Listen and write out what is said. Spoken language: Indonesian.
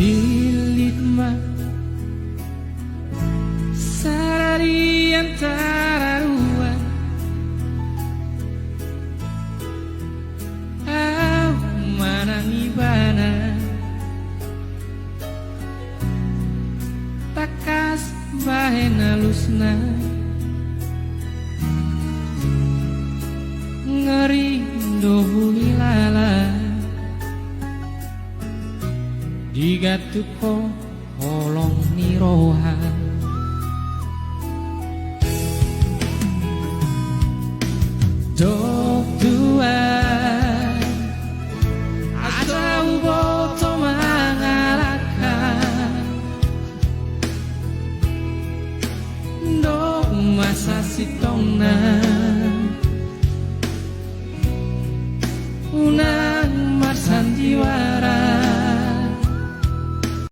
Bilit mah sarari antara dua manangibana takas bahena lusna ngerindo hilala digatuko holong nirohan do